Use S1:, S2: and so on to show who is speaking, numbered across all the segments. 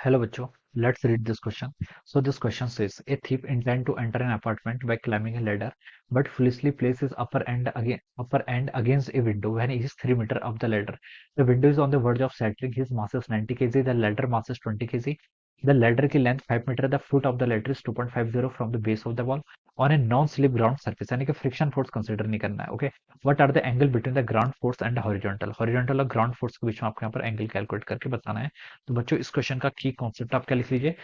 S1: Hello, bachcho. Let's read this question. So this question says, a thief intend to enter an apartment by climbing a ladder, but foolishly places upper end against a window when he is 3 meters up the ladder. The window is on the verge of shattering. His mass is 90 kg. The ladder mass is 20 kg. The ladder की length 5 metre. The foot of the ladder is 2.50 from the base of the wall on a non-slip ground surface. यानी कि friction force consider नहीं करना है. Okay. What are the angle between the ground force and horizontal और ground force के बीच में आपको यहाँ पर एंगल कैलकुलेट करके बताना है. तो बच्चों इस क्वेश्चन का की कॉन्सेप्ट आप क्या लिख लीजिए,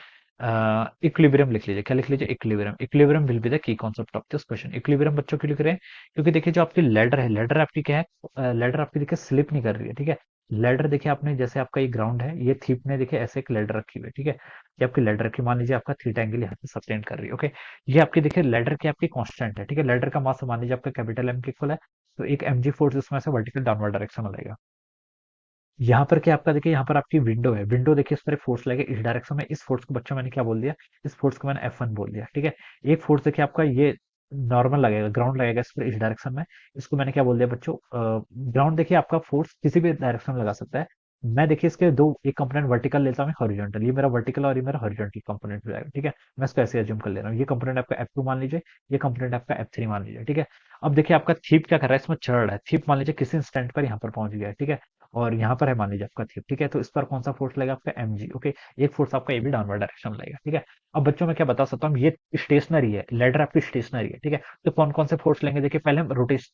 S1: इक्विलिब्रियम लिख लीजिए. क्या लिख लीजिए? Equilibrium. Equilibrium will be the key concept of this question. Equilibrium बच्चों क्यों लिख रहे हैं? क्योंकि देखिए जो आपकी लेडर है, लेडर आपकी क्या है, लेडर आपकी देखिए स्लिप नहीं कर रही है. ठीक है. लेडर देखिए आपने, जैसे आपका ये ग्राउंड है, ये थीप ने देखिए ऐसे एक लेडर रखी हुई है. ठीक है. ये आपकी लेडर रखी, मान लीजिए आपका थीटा एंगल यहाँ पे सस्टेन कर रही है. ओके. ये आपकी देखिए लेडर की आपकी कांस्टेंट है. ठीक है. लेडर का मास मान लीजिए आपका कैपिटल एम के इक्वल है, तो एक एमजी फोर्स इसमें से वर्टिकल डाउनवर्ड डायरेक्शन में लगेगा. यहाँ पर क्या आपका देखिए, यहाँ पर आपकी विंडो है. विंडो देखिए, इस पर फोर्स लगेगा इस डायरेक्शन में. इस फोर्स को बच्चों मैंने क्या बोल दिया? इस फोर्स को मैंने F1 बोल दिया. ठीक है. एक फोर्स देखिए आपका ये नॉर्मल लगेगा, ग्राउंड लगेगा इस पर इस डायरेक्शन में. इसको मैंने क्या बोल दिया बच्चों? ग्राउंड देखिए आपका फोर्स किसी भी डायरेक्शन में लगा सकता है. मैं देखिए इसके दो, एक कंपोनेंट वर्टिकल लेता हूँ, हॉरिजॉन्टल. ये मेरा वर्टिकल और ये मेरा हॉरिजॉन्टल कंपोनेंट हो जाएगा. ठीक है. मैं इसको ऐसे एज्यूम कर ले रहा हूँ. ये कंपोनेंट आपका F2 मान लीजिए, ये कंपोनेंट आपका F3 मान लीजिए. ठीक है. अब देखिए आपका थीप क्या कर रहा है, इसमें चढ़ रहा है. थीप मान लीजिए किसी इंस्टेंट पर यहाँ पर पहुंच गया है. ठीक है. और यहाँ पर है मान लीजिए आपका थीप. ठीक है. तो इस पर कौन सा फोर्स लगेगा? आपका mg. ओके. एक फोर्स आपका ये भी डाउनवर्ड डायरेक्शन में लगेगा. ठीक है. अब बच्चों मैं क्या बता सकता हूँ, ये स्टेशनरी है, लेडर आपकी स्टेशनरी है. ठीक है. तो कौन कौन से फोर्स लेंगे? देखिए पहले हम रोटेशन,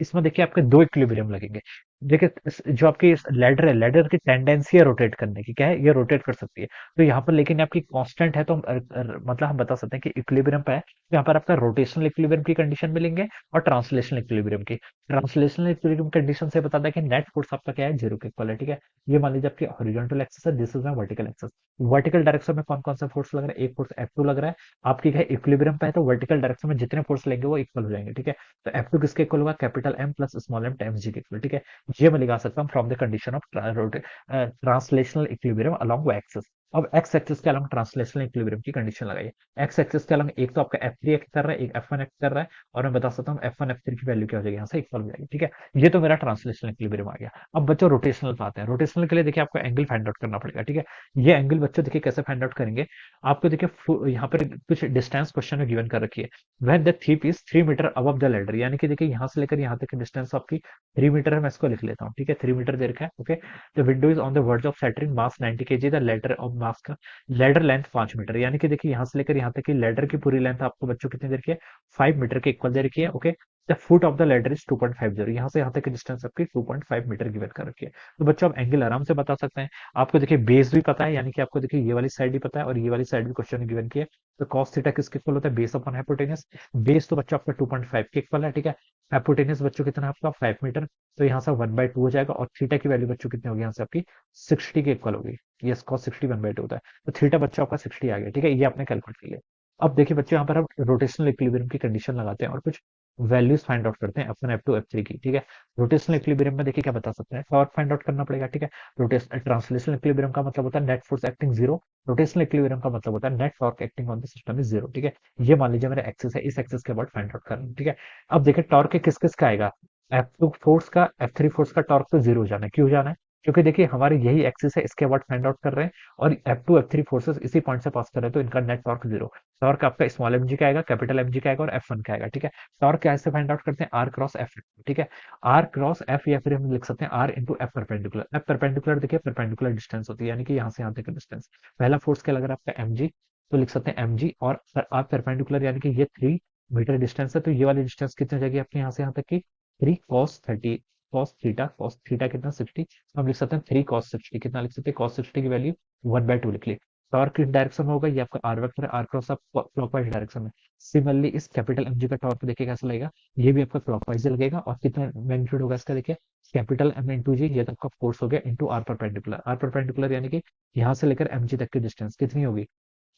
S1: इसमें देखिए आपके दो इक्विलिब्रियम लगेंगे. देखिए जो आपकी लेडर है, लेडर की टेंडेंसी है रोटेट करने की, क्या है? ये रोटेट कर सकती है. तो यहाँ पर लेकिन आपकी कांस्टेंट है, तो मतलब हम बता सकते हैं कि इक्विलिब्रियम पे है, तो यहाँ पर आपका रोटेशनल इक्विलिब्रियम की कंडीशन मिलेंगे और ट्रांसलेशनल इक्विलिब्रियम की. ट्रांसलेशनल इक्विलिब्रियम कंडीशन से बताता है कि नेट फोर्स आपका क्या है? जीरो के इक्वल है. ठीक है. ये मान लीजिए आपकी हॉरिजॉन्टल एक्सिस है, this is my vertical axis. Vertical direction में कौन कौन सा फोर्स लग रहा है? एक फोर्स F2 लग रहा है. आपकी क्या है? इक्विलिब्रियम पे है, तो वर्टिकल डायरेक्शन में जितने फोर्स लेंगे वो इक्वल हो जाएंगे. ठीक है. तो F2 किसके इक्वल होगा? Capital M plus small m times g के इक्वल. ठीक है. ये मैं लगा सकता हूँ from the condition of translational equilibrium along axis. अब एक्स एक्सिस के अलोंग ट्रांसलेशनल इक्विलिब्रियम की कंडीशन लगाइए. एक्स एक्सिस के अलोंग एक तो आपका F3 एक्ट कर रहा है, एक F1 एक्ट कर रहा है, और मैं बता सकता हूँ F1 F3 की वैल्यू क्या हो जाएगी, यहाँ से इक्वल हो जाएगी. ठीक है. ये तो मेरा ट्रांसलेशनल इक्विलिब्रियम आ गया. अब बच्चों रोटेशनल पे आते हैं. रोटेशनल के लिए देखिए आपको एंगल फाइंड आउट करना पड़ेगा. ठीक है. ये एंगल बच्चों देखिए कैसे फाइंड आउट करेंगे. आपको देखिए यहाँ पर कुछ डिस्टेंस क्वेश्चन में गिवन कर रखी है. When the tip is 3 metre above the ladder, यानी कि देखिए यहाँ से लेकर यहाँ तक की डिस्टेंस आपकी 3 मीटर है. मैं इसको लिख लेता हूँ. ठीक है. 3 मीटर दे रखा है. Okay. The window is on the verge of shattering, mass 90 kg. The ladder of mass का लेडर लेंथ 5 मीटर, यानी कि देखिए यहाँ से लेकर यहाँ तक की लेडर की पूरी लेंथ आपको बच्चों कितनी दे रखी है? 5 मीटर के इक्वल दे रखी है. Okay. The foot of the ladder is 2.50, यहाँ से यहाँ तक की डिस्टेंस आपकी 2.5 मीटर गिवन कर रखी है. तो बच्चों आप एंगल आराम से बता सकते हैं. आपको देखिए बेस भी पता है, यानी कि आपको देखिए ये वाली साइड भी पता है और ये वाली साइड भी क्वेश्चन में गिवन की है. तो कॉस थीटा किसके इक्वल होता है? Base upon hypotenuse. बेस तो बच्चों आपका 2.5 के इक्वल है. ठीक है. हाइपोटेनस बच्चों कितना है आपका? 5 मीटर. तो यहाँ से 1/2 हो जाएगा, और थीटा की वैल्यू बच्चों कितनी होगी? यहाँ से आपकी 60 के इक्वल होगी. यस, कॉस 60 1/2 होता है. तो थीटा बच्चों आपका 60 आ गया. ठीक है. ये आपने कैलकुलेट कर लिया. अब देखिए बच्चों, यहाँ पर हम रोटेशनल इक्विलिब्रियम की कंडीशन लगाते हैं और कुछ वैल्यूज फाइंड आउट करते हैं, F1 F2 F3 की. ठीक है. रोटेशनल इक्विलिब्रियम में देखिए क्या बता सकते हैं, टॉर्क फाइंड आउट करना पड़ेगा. ठीक है. रोटेशनल ट्रांसलेशनल इक्विलिब्रियम का मतलब होता है net force acting zero. Rotational equilibrium का मतलब होता है net torque acting on the system is zero. ठीक है. ये मान लीजिए मेरा एक्सिस है, इस एक्सिस के बाद फाइंड आउट करना. ठीक है. अब देखिए टॉर्क किस किस का आएगा. F2 फोर्स का, F3 फोर्स का टॉर्क तो जीरो जाना है. क्यों जाना है? क्योंकि देखिए हमारे यही एक्सिस है, इसके बाद फाइंड आउट कर रहे हैं, और F2 F3 फोर्सेस इसी पॉइंट से पास कर रहे हैं, तो इनका नेट टॉर्क जीरो. टॉर्क आपका स्मॉल mg का आएगा, कैपिटल mg का आएगा और F1 का आएगा. ठीक है. टॉर्क कैसे फाइंड आउट करते हैं? R cross F. ठीक है. आर क्रॉस एफ, या फिर हम लिख सकते हैं R into F perpendicular. F perpendicular देखिए परपेंडिकुलर डिस्टेंस होती है, यानी कि यहाँ से यहाँ तक का डिस्टेंस. पहला फोर्स क्या लग रहा है आपका? mg. तो लिख सकते हैं mg, और आर परपेंडिकुलर यानी कि ये 3 मीटर डिस्टेंस है, तो ये वाली डिस्टेंस कितनी हो जाएगी आपके यहाँ से यहाँ तक की? 3 cos 30, कॉस थीटा कितना? 60. तो हम लिख सकते हैं 3 cos 60. कितना लिख सकते हैं? cos 60 की वैल्यू 1/2 लिख ली. टॉर्क किस डायरेक्शन में होगा? ये आपका आर वेक्टर है, आर क्रॉस आप क्लॉकवाइज डायरेक्शन में. सिमिलरली इस कैपिटल एमजी का टॉर्क देखिए कैसा लगेगा. ये भी आपका क्लॉकवाइज लगेगा, और कितना मैग्नीट्यूड होगा इसका? देखिए कैपिटल एम इंटू जी, ये तो आपका फोर्स हो गया, into R perpendicular. R perpendicular यानी कि यहाँ से लेकर एमजी तक की डिस्टेंस कितनी होगी?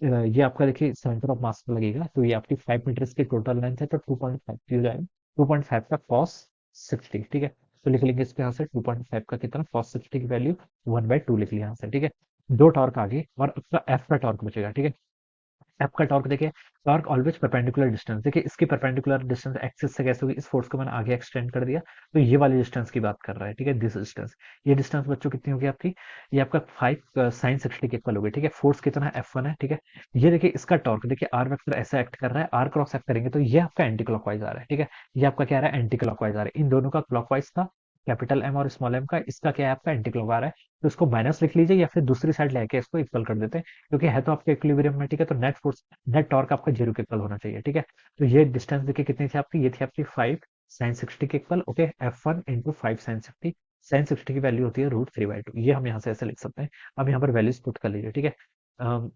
S1: ये आपका देखिए सेंटर ऑफ मास पर लगेगा, तो ये आपकी 5 मीटर की टोटल लेंथ है, तो 2.5 की हो जाएगा. 2.5 का कॉस 60. ठीक है. तो लिख लेंगे इसके यहाँ से 2.5 का कितना? कॉस 60 की वैल्यू 1/2 लिख लिया यहाँ से. ठीक है. दो टॉर्क आ गई, और आपका एफ का टॉर्क बचेगा. ठीक है. आपका टॉर्क देखिए, टॉर्क ऑलवेज परपेंडिकुलर डिस्टेंस, देखिए इसकी परपेंडिकुलर डिस्टेंस एक्सिस से कैसे होगी, इस फोर्स को मैंने आगे एक्सटेंड कर दिया, तो ये वाली डिस्टेंस की बात कर रहा है, ठीक है, दिस डिस्टेंस। ये डिस्टेंस बच्चों कितनी होगी आपकी, ये आपका 5 sin 60 के इक्वल होगी, ठीक है। फोर्स कितना है, F1 है, ठीक है। ये देखिए इसका टॉर्क देखिए, आर वेक्टर ऐसा एक्ट कर रहा है, आर क्रॉस एक्ट करेंगे तो ये आपका एंटी क्लॉकवाइज आ रहा है, ठीक है। ये आपका क्या आ रहा है, एंटी क्लॉकवाइज आ रहा है, इन दोनों का क्लॉकवाइज था, कैपिटल एम और स्मॉल एम का, इसका क्या है आपका एंटी क्लॉक आ रहा है, तो इसको माइनस लिख लीजिए या फिर दूसरी साइड लेके इसको इक्वल कर देते हैं, क्योंकि है तो आपके इक्विलिब्रियम में, ठीक है। तो नेट फोर्स, नेट टॉर्क आपका 0 के इक्वल होना चाहिए, ठीक है। तो ये डिस्टेंस देखिए कितनी थी आपकी, ये थी आपकी 5 sin 60 के equal, okay. F1 into 5 sin 60, sin 60 की वैल्यू होती है √3/2, ये हम यहाँ से ऐसे लिख सकते हैं। अब यहाँ पर वैल्यूज पुट कर लीजिए, ठीक है। अम,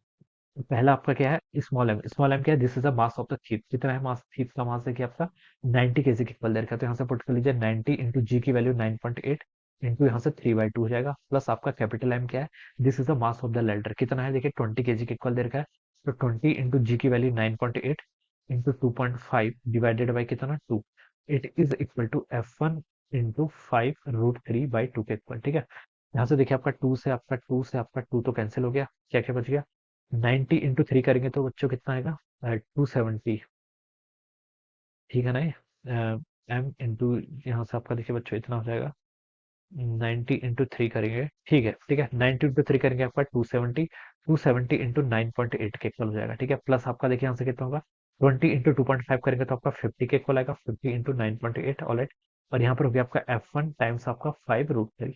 S1: पहला आपका क्या है, स्मॉल एम क्या है, this is the mass of the thief, कितना है मास, थीप का मास देखिए आपका 90 kg के इक्वल दे रखा है, तो यहाँ से पुट कर लीजिए 90 इंटू जी की वैल्यू 9.8 इंटू यहाँ से 3/2 हो जाएगा, प्लस आपका कैपिटल एम क्या है, this is the mass of the ladder, कितना है देखिए 20 kg के इक्वल दे रखा है, तो 20 इंटू जी की वैल्यू 9.8 इंटू 2.5 डिवाइडेड बाई कितना 2, it is equal to F1 into 5 √3/2 के इक्वल, ठीक है। यहाँ से देखिए आपका 2 तो कैंसिल हो गया, क्या क्या बच गया, 90 इंटू 3 करेंगे तो बच्चों कितना आएगा, 270, ठीक है ना ये, एम इंटू, यहाँ से आपका देखिए बच्चों इतना हो जाएगा, 90 इंटू 3 करेंगे, ठीक है, ठीक है, 90 इंटू 3 करेंगे आपका 270 इंटू 9.8 के इक्वल हो जाएगा, ठीक है। प्लस आपका देखिए यहाँ से कितना होगा, 20 इंटू 2.5 करेंगे तो आपका 50 के इक्वल आएगा, 50 इंटू 9.8, ऑलराइट। और यहाँ पर हो गया आपका F1 टाइम्स आपका 5 √3।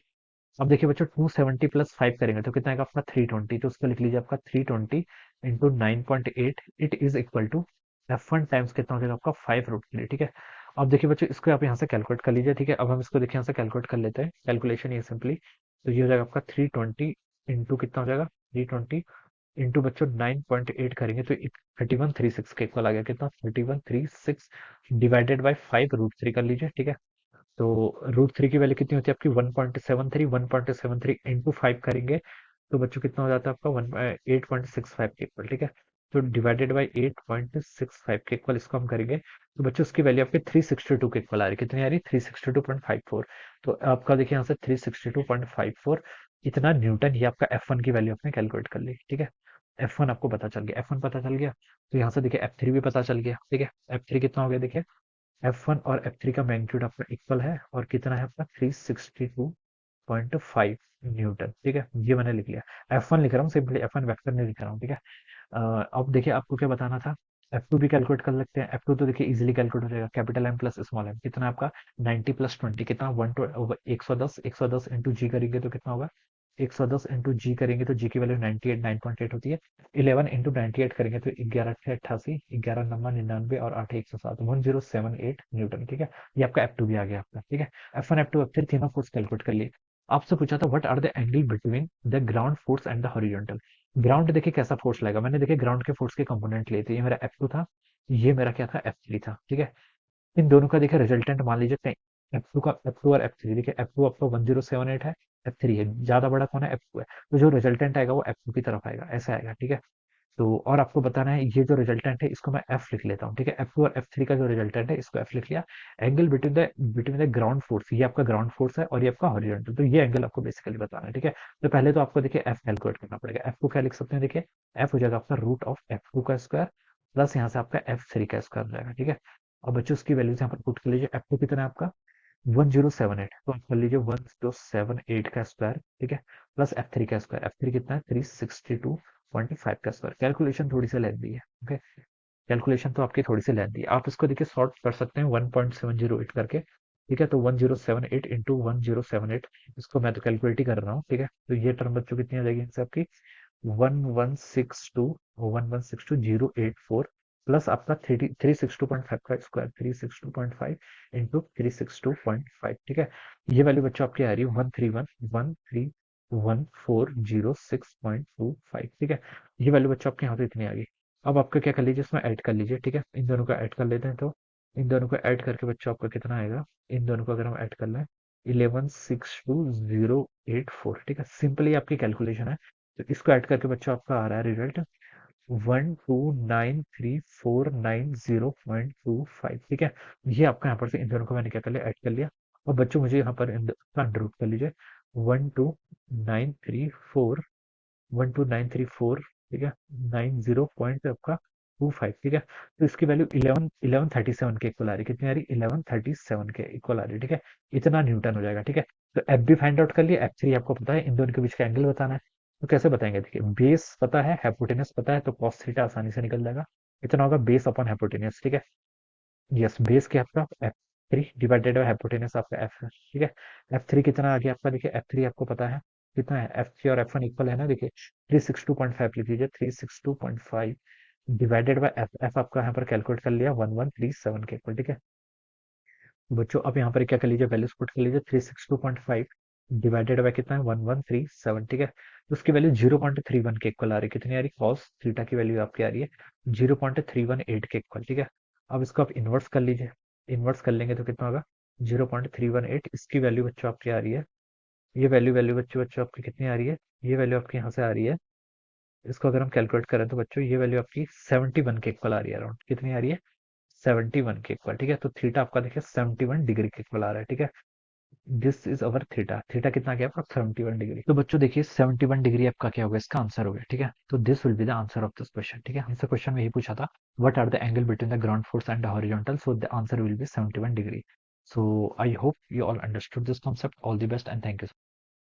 S1: अब देखिए बच्चों 270 प्लस 5 करेंगे तो कितना आएगा आपका 320, तो उसको लिख लीजिए आपका 320 into 9.8, it is equal to F1 times कितना हो जाएगा आपका 5 √3, ठीक है। अब देखिए बच्चों इसको आप यहाँ से कैलकुलेट कर लीजिए, ठीक है। अब हम इसको देखिए यहाँ से कैलकुलेट कर लेते हैं, कैलकुलेशन ये सिंपली, तो ये हो जाएगा आपका 320 इंटू कितना हो जाएगा, 320 इंटू बच्चों 9.8 करेंगे तो 3136 के इक्वल आ गया, कितना 3136 डिवाइडेड बाई 5 √3 कर लीजिए, ठीक है। तो √3 की वैल्यू कितनी होती है आपकी 1.73 इंटू 5 करेंगे तो बच्चों कितना हो जाता है आपका 8.65 के इक्वल, ठीक है। तो डिवाइडेड बाई 8.65 के इक्वल इसको हम करेंगे तो बच्चों उसकी वैल्यू आपके 362 के इक्वल आ रही है, कितनी आ रही है 362.54, तो आपका देखिए यहाँ से 362.54 इतना न्यूटन, ये आपका F1 की वैल्यू आपने कैलकुलेट कर ली, ठीक है। F1 आपको पता चल गया, F1 पता चल गया, तो यहाँ से देखिए F3 भी पता चल गया, ठीक है। F3 कितना हो गया देखिए, F1 और F3 का मैग्नीट्यूड आपका इक्वल है और कितना है आपका 362.5 न्यूटन, ठीक है। ये मैंने लिख लिया, F1 लिख रहा हूँ सिंपली, F1 वेक्टर नहीं लिख रहा हूँ, ठीक है। अब देखिए आपको क्या बताना था, F2 भी कैलकुलेट कर सकते हैं, F2 तो देखिए इजीली कैलकुलेट हो जाएगा, capital M plus small M, कितना है आपका 90 प्लस 20 कितना 110 इंटू जी करेंगे तो कितना होगा, 110 इंटू जी करेंगे तो जी की वैल्यू 98 9.8 होती है, 11 इंटू 98 करेंगे तो 11 × 88, 11 × 99 और 8 107, 1078 न्यूटन, ठीक है। ये आपका F2 भी आ गया आपका, ठीक है। F1 F2 F3 तीनों फोर्स कैलकुलेट कर लिए। आपसे पूछा था what are the angle between the ground force and the horizontal, ground देखिए कैसा फोर्स लगेगा, मैंने देखिए ग्राउंड के फोर्स के कंपोनेंट लिए थे, ये मेरा F2 था, ये मेरा क्या था F3 था, ठीक है। इन दोनों का देखिए रिजल्टेंट मान लीजिए कहीं F2 और F3, देखिए F2 आपका 1078 है, F3 है, ज्यादा बड़ा कौन है F2 है, तो जो रिजल्टेंट आएगा वो F2 की तरफ आएगा, ऐसा आएगा, ठीक है। तो और आपको बताना है ये जो रिजल्टेंट है इसको मैं F लिख लेता हूँ, ठीक है। F2 और F3 का जो रिजल्टेंट है इसको F लिख लिया। Angle between the ground force, ये आपका ग्राउंड फोर्स है और ये आपका हॉरिजॉन्टल, तो ये एंगल आपको बेसिकली बताना है, ठीक है। तो पहले तो आपको देखिए F कैलकुलेट करना पड़ेगा, F को क्या लिख सकते हैं देखिए, F हो जाएगा आपका रूट ऑफ F2 का स्क्वायर प्लस यहाँ से आपका F3 का स्क्वायर हो जाएगा, ठीक है। और बच्चों उसकी वैल्यूज यहाँ पर पुट कर लीजिए, F2 कितना है आपका 1078, तो आप कर लीजिए 1078 का स्क्वायर, ठीक है, प्लस F3 का स्क्वायर, F3 कितना है 362.5 का स्क्वायर, कैलकुलेशन थोड़ी सी लेंदी है, ओके। कैलकुलेशन तो आपकी थोड़ी सी लेंदी है, आप इसको देखिए सॉर्ट कर सकते हैं 1.708 करके, ठीक है। तो 1078 इंटू 1078, इसको मैं तो कैलकुलेट ही कर रहा हूँ, ठीक है। तो ये टर्म बच्चों कितनी आ जाएगी इनसे आपकी 1162 प्लस आपका 362.5 का स्क्वायर, 362.5 इंटू 362.5, ठीक है। ये वैल्यू बच्चों आपकी आ रही है 131,131,406.25, ठीक है। ये वैल्यू बच्चों आपके यहाँ पे इतनी आ गई। अब आपका क्या कर लीजिए इसमें ऐड कर लीजिए, ठीक है। इन दोनों का ऐड कर लेते हैं, तो इन दोनों को ऐड करके बच्चों आपका कितना आएगा, इन दोनों को अगर हम ऐड कर लें 1162,084, ठीक है। सिंपली आपकी कैलकुलेशन है, तो इसको ऐड करके बच्चों आपका आ रहा है रिजल्ट 1293490.25, ठीक है। ये आपका यहाँ पर से इन दोनों को मैंने क्या कर लिया, ऐड कर लिया। और बच्चों मुझे यहाँ पर अंडर रूट कर लीजिए, 12934 ठीक है, 90 पॉइंट आपका 25, ठीक है। तो इसकी वैल्यू 1137 के इक्वल आ रही है। कितनी आ रही है? 1137 के इक्वल आ रही है, ठीक है। इतना न्यूटन हो जाएगा, ठीक है। तो एफ भी फाइंड आउट कर लिया, एफ थ्री आपको पता है, इन दोनों के बीच का एंगल बताना है। तो कैसे बताएंगे? देखिए, बेस पता है, हाइपोटेनस पता है, तो कॉस थीटा आसानी से निकल जाएगा। इतना होगा बेस अपॉन हाइपोटेनस, ठीक है। यस, बेस क्या आपका F three divided by hypotenuse आपका एफ है, ठीक है। एफ थ्री कितना आ गया आपका? देखिए, एफ थ्री आपको पता है कितना है, एफ थ्री और एफ वन इक्वल है ना। देखिए, 362.5 लिख लीजिए, 362.5 डिवाइडेड बाय एफ, एफ आपका यहाँ पर कैलकुलेट कर लिया 1137 के इक्वल, ठीक है। बच्चों अब यहाँ पर क्या कर लीजिए, वैल्यूज पुट कर लीजिए, 362.5 डिवाइडेड बाय कितना है, 1137, ठीक है। तो उसकी वैल्यू 0.31 के इक्वल आ रही है। कितनी आ रही है? कॉस थीटा की वैल्यू आपकी आ रही है 0.318 के इक्वल, ठीक है। अब इसको आप इन्वर्स कर लीजिए, इन्वर्स कर लेंगे तो कितना होगा? 0.318। इसकी वैल्यू बच्चों आपकी आ रही है, ये वैल्यू वैल्यू बच्चों बच्चों आपकी कितनी आ रही है? ये वैल्यू आपकी यहाँ से आ रही है। इसको अगर हम कैलकुलेट करें तो बच्चों ये वैल्यू आपकी 71 के इक्वल आ रही है, अराउंड कितनी आ रही है? 71 के इक्वल, ठीक है। तो थीटा आपका देखिए 71 डिग्री के इक्वल आ रहा है, ठीक है। This is our theta, theta कितना गया आपका? 71 डिग्री। तो बच्चों देखिए 71 डिग्री आपका क्या होगा? इसका आंसर हो गया, ठीक है। तो this will be the answer of this question, ठीक है। हमसे क्वेश्चन में यही पूछा था, what are the angle between the ground force and the horizontal, so the answer will be 71 degree. So I hope you all understood this concept. All the best and thank you.